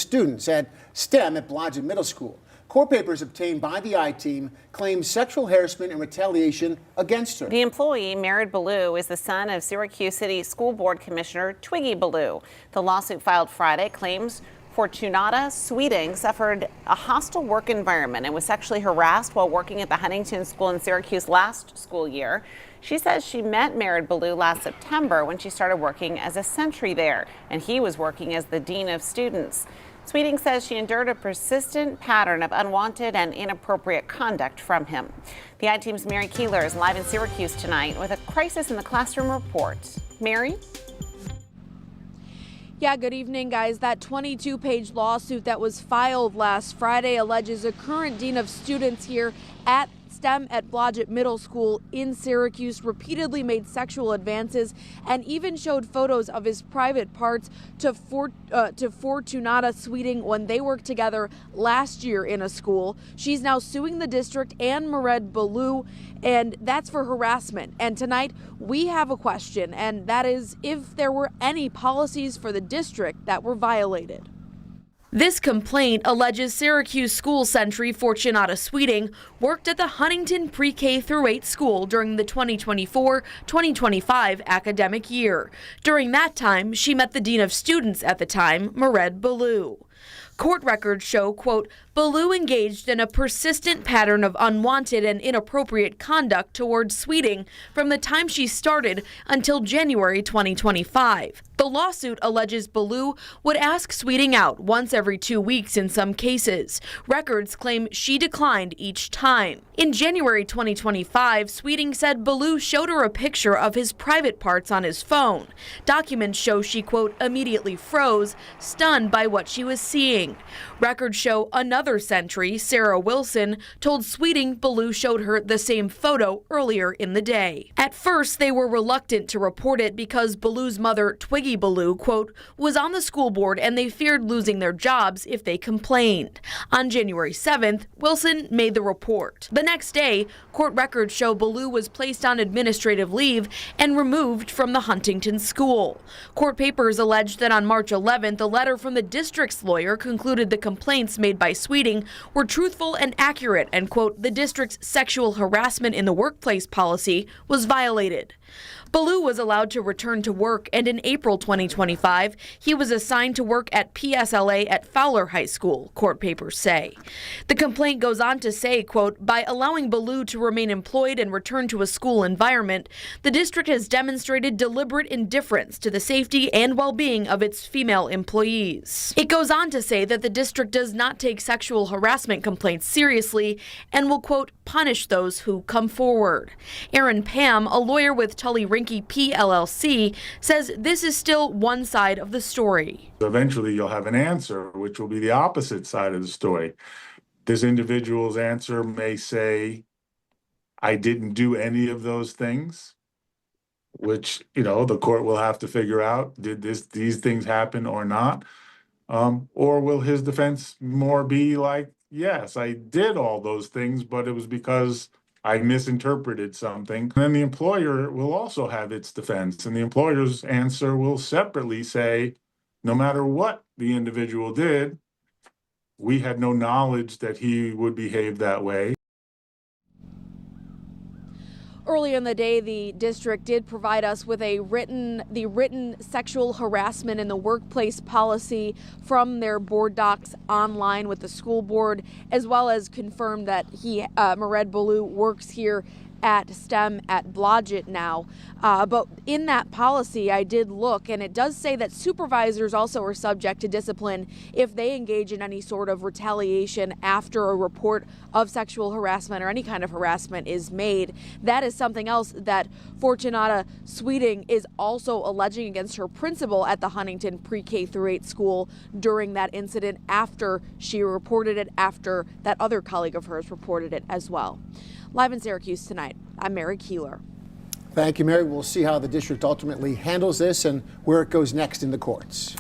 students at STEM at Blodgett Middle School. Court papers obtained by the I-Team claim sexual harassment and retaliation against her. The employee, Mered Billue, is the son of Syracuse City School Board Commissioner Twiggy Billue. The lawsuit filed Friday claims Fortunata Sweeting suffered a hostile work environment and was sexually harassed while working at the Huntington School in Syracuse last school year. She says she met Mered Billue last September when she started working as a sentry there, and he was working as the dean of students. Sweeting says she endured a persistent pattern of unwanted and inappropriate conduct from him. The I-Team's Mary Keeler is live in Syracuse tonight with a crisis in the classroom report. Mary? Yeah, good evening, guys. That 22-page lawsuit that was filed last Friday alleges a current dean of students here at STEM at Blodgett Middle School in Syracuse repeatedly made sexual advances and even showed photos of his private parts to Fortunata Sweeting when they worked together last year in a school. She's now suing the district and Mered Billue, and that's for harassment. And tonight we have a question, and that is if there were any policies for the district that were violated. This complaint alleges Syracuse school sentry Fortunata Sweeting worked at the Huntington Pre-K through 8 school during the 2024-2025 academic year. During that time, she met the dean of students at the time, Mered Billue. Court records show, quote, Billue engaged in a persistent pattern of unwanted and inappropriate conduct towards Sweeting from the time she started until January 2025. The lawsuit alleges Billue would ask Sweeting out once every 2 weeks in some cases. Records claim she declined each time. In January 2025, Sweeting said Billue showed her a picture of his private parts on his phone. Documents show she, quote, immediately froze, stunned by what she was seeing. Records show another sentry, Sarah Wilson, told Sweeting Billue showed her the same photo earlier in the day. At first, they were reluctant to report it because Billue's mother, Twiggy Billue, quote, was on the school board and they feared losing their jobs if they complained. On January 7th, Wilson made the report. The next day, court records show Billue was placed on administrative leave and removed from the Huntington school. Court papers allege that on March 11th, a letter from the district's lawyer concluded the complaints made by Sweeting were truthful and accurate and, quote, the district's sexual harassment in the workplace policy was violated. Billue was allowed to return to work, and in April 2025, he was assigned to work at PSLA at Fowler High School, court papers say. The complaint goes on to say, quote, by allowing Billue to remain employed and return to a school environment, the district has demonstrated deliberate indifference to the safety and well-being of its female employees. It goes on to say that the district does not take sexual harassment complaints seriously and will, quote, punish those who come forward. Aaron Pam, a lawyer with Tully Rinke P. LLC, says this is still one side of the story. Eventually you'll have an answer, which will be the opposite side of the story. This individual's answer may say, I didn't do any of those things, which, you know, the court will have to figure out, did these things happen or not? Or will his defense more be like, yes, I did all those things, but it was because I misinterpreted something. And then the employer will also have its defense, and the employer's answer will separately say, no matter what the individual did, we had no knowledge that he would behave that way. Earlier in the day, the district did provide us with the written sexual harassment in the workplace policy from their board docs online with the school board, as well as confirmed that Mered Billue works here at STEM at Blodgett now. But in that policy, I did look, and it does say that supervisors also are subject to discipline if they engage in any sort of retaliation after a report of sexual harassment or any kind of harassment is made. That is something else that Fortunata Sweeting is also alleging against her principal at the Huntington Pre-K through 8 school during that incident after she reported it, after that other colleague of hers reported it as well. Live in Syracuse tonight, I'm Mary Keeler. Thank you, Mary. We'll see how the district ultimately handles this and where it goes next in the courts.